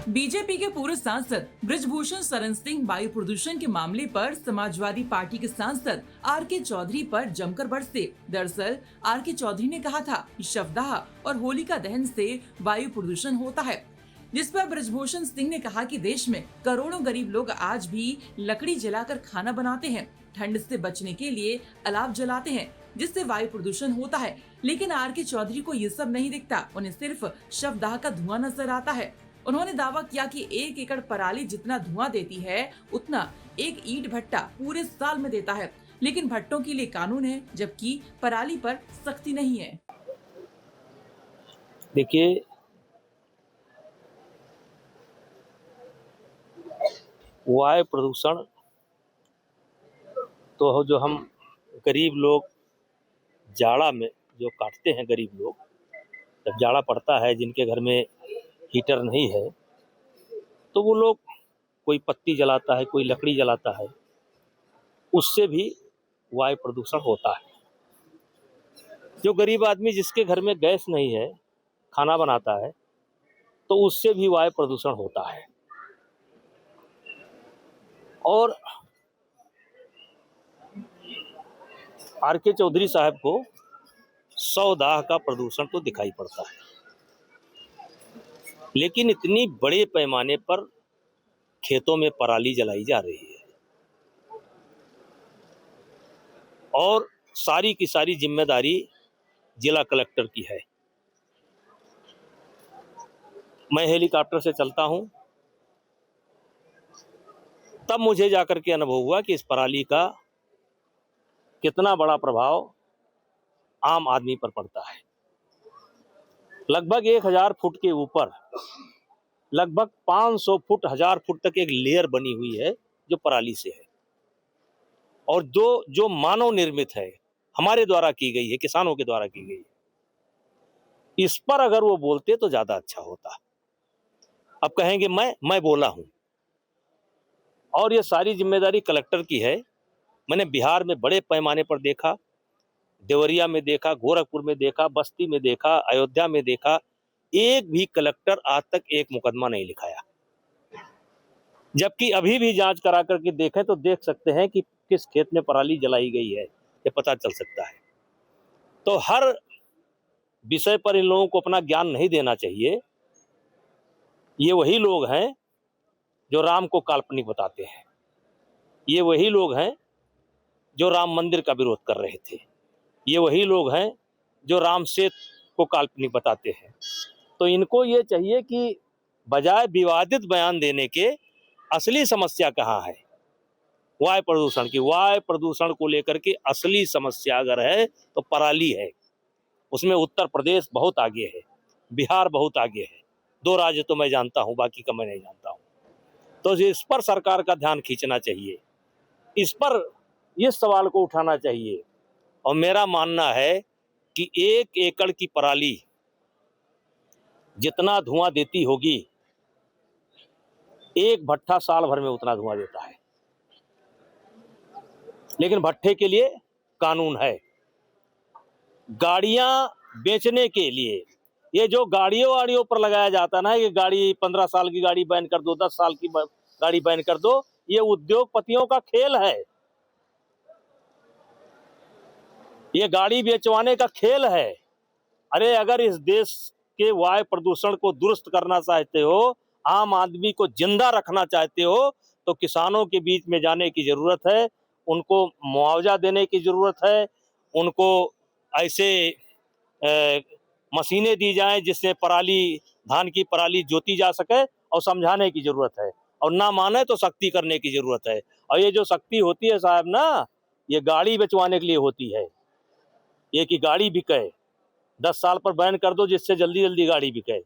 BJP के पूर्व सांसद बृजभूषण शरण सिंह वायु प्रदूषण के मामले पर समाजवादी पार्टी के सांसद आर.के. चौधरी पर जमकर बरसे। दरअसल आर.के. चौधरी ने कहा था कि शवदाह और होलिका दहन से वायु प्रदूषण होता है, जिस पर बृजभूषण सिंह ने कहा कि देश में करोड़ों गरीब लोग आज भी लकड़ी जलाकर खाना बनाते हैं, ठंड से बचने के लिए अलाव जलाते हैं, जिससे वायु प्रदूषण होता है। लेकिन आर.के. चौधरी को ये सब नहीं दिखता, उन्हें सिर्फ शवदाह का धुआं नजर आता है। उन्होंने दावा किया कि 1 एकड़ पराली जितना धुआं देती है उतना एक ईंट भट्टा पूरे साल में देता है। लेकिन भट्टों के लिए कानून है, जबकि पराली पर सख्ती नहीं है। देखिए, वायु प्रदूषण तो जो हम गरीब लोग जाड़ा में जो काटते हैं, गरीब लोग जब जाड़ा पड़ता है, जिनके घर में हीटर नहीं है, तो वो लोग कोई पत्ती जलाता है, कोई लकड़ी जलाता है, उससे भी वायु प्रदूषण होता है। जो गरीब आदमी जिसके घर में गैस नहीं है, खाना बनाता है, तो उससे भी वायु प्रदूषण होता है। और आर.के. चौधरी साहब को शवदाह का प्रदूषण तो दिखाई पड़ता है, लेकिन इतनी बड़े पैमाने पर खेतों में पराली जलाई जा रही है और सारी की सारी जिम्मेदारी जिला कलेक्टर की है। मैं हेलीकॉप्टर से चलता हूं, तब मुझे जाकर के अनुभव हुआ कि इस पराली का कितना बड़ा प्रभाव आम आदमी पर पड़ता है। लगभग 1000 फुट के ऊपर लगभग 500 फुट 1000 फुट तक एक लेयर बनी हुई है जो पराली से है, और जो मानव निर्मित है, हमारे द्वारा की गई है, किसानों के द्वारा की गई है। इस पर अगर वो बोलते तो ज्यादा अच्छा होता। अब कहेंगे मैं बोला हूं, और ये सारी जिम्मेदारी कलेक्टर की है। मैंने बिहार में बड़े पैमाने पर देखा, देवरिया में देखा, गोरखपुर में देखा, बस्ती में देखा, अयोध्या में देखा, एक भी कलेक्टर आज तक एक मुकदमा नहीं लिखाया। जबकि अभी भी जांच करा करके देखें तो देख सकते हैं कि किस खेत में पराली जलाई गई है, ये पता चल सकता है। तो हर विषय पर इन लोगों को अपना ज्ञान नहीं देना चाहिए। ये वही लोग हैं जो राम को काल्पनिक बताते हैं, ये वही लोग हैं जो राम मंदिर का विरोध कर रहे थे, ये वही लोग हैं जो राम सेतु को काल्पनिक बताते हैं। तो इनको ये चाहिए कि बजाय विवादित बयान देने के असली समस्या कहाँ है, वायु प्रदूषण की, वायु प्रदूषण को लेकर के असली समस्या अगर है तो पराली है। उसमें उत्तर प्रदेश बहुत आगे है, बिहार बहुत आगे है। 2 राज्य तो मैं जानता हूं, बाकी का मैं नहीं जानता हूं। तो इस पर सरकार का ध्यान खींचना चाहिए, इस पर इस सवाल को उठाना चाहिए। और मेरा मानना है कि 1 एकड़ की पराली जितना धुआं देती होगी, एक भट्ठा साल भर में उतना धुआं देता है। लेकिन भट्ठे के लिए कानून है। गाड़ियां बेचने के लिए ये जो गाड़ियों पर लगाया जाता है ना, ये गाड़ी 15 साल की गाड़ी बैन कर दो, 10 साल की गाड़ी बैन कर दो, ये उद्योगपतियों का खेल है, ये गाड़ी बेचवाने का खेल है। अरे अगर इस देश के वायु प्रदूषण को दुरुस्त करना चाहते हो, आम आदमी को जिंदा रखना चाहते हो, तो किसानों के बीच में जाने की जरूरत है, उनको मुआवजा देने की जरूरत है, उनको ऐसे मशीनें दी जाएं जिससे धान की पराली जोती जा सके, और समझाने की जरूरत है। और ना माने तो सख्ती करने की जरूरत है। और ये जो सख्ती होती है साहब ना, ये गाड़ी बेचवाने के लिए होती है, ये कि गाड़ी बिके। 10 साल पर बैन कर दो जिससे जल्दी जल्दी गाड़ी बिके।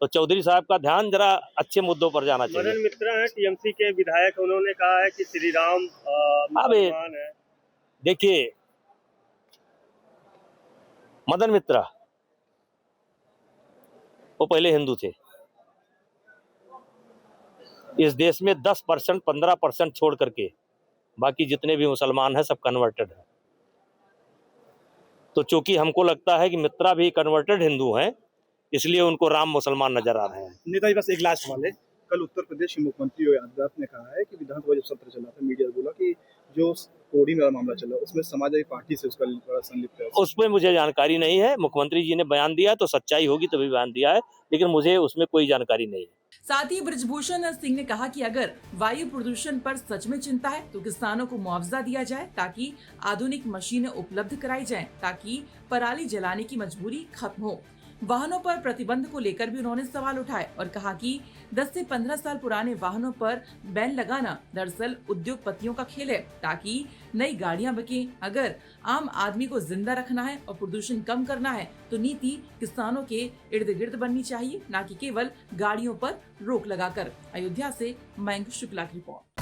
तो चौधरी साहब का ध्यान जरा अच्छे मुद्दों पर जाना चाहिए। मदन मित्रा है टीएमसी के विधायक, उन्होंने कहा है कि श्री राम मुसलमान है। देखिए, मदन मित्रा वो पहले हिंदू थे। इस देश में 10% 15% छोड़ करके बाकी जितने भी मुसलमान हैं सब कन्वर्टेड हैं। तो चूंकि हमको लगता है कि मित्रा भी कन्वर्टेड हिंदू हैं, इसलिए उनको राम मुसलमान नजर आ रहे हैं। नेताजी बस एक लास्ट सवाल है। कल उत्तर प्रदेश के मुख्यमंत्री योगी आदित्यनाथ ने कहा है कि विधानसभा जब सत्र चला था, मीडिया बोला कि जो कोडिंग वाला मामला चला उसमें समाजवादी पार्टी से उसका बड़ा संलिप्त है। उसमें मुझे जानकारी नहीं है। मुख्यमंत्री जी ने बयान दिया तो सच्चाई होगी तभी बयान दिया है, लेकिन मुझे उसमें कोई जानकारी नहीं है। साथ ही बृजभूषण सिंह ने कहा कि अगर वायु प्रदूषण पर सच में चिंता है तो किसानों को मुआवजा दिया जाए ताकि आधुनिक मशीनें उपलब्ध कराई जाएं, ताकि पराली जलाने की मजबूरी खत्म हो। वाहनों पर प्रतिबंध को लेकर भी उन्होंने सवाल उठाए और कहा कि 10 से 15 साल पुराने वाहनों पर बैन लगाना दरअसल उद्योगपतियों का खेल है ताकि नई गाड़ियां बिकें। अगर आम आदमी को जिंदा रखना है और प्रदूषण कम करना है तो नीति किसानों के इर्द गिर्द बननी चाहिए, न कि केवल गाड़ियों पर रोक लगाकर। अयोध्या से मयंक शुक्ला की रिपोर्ट।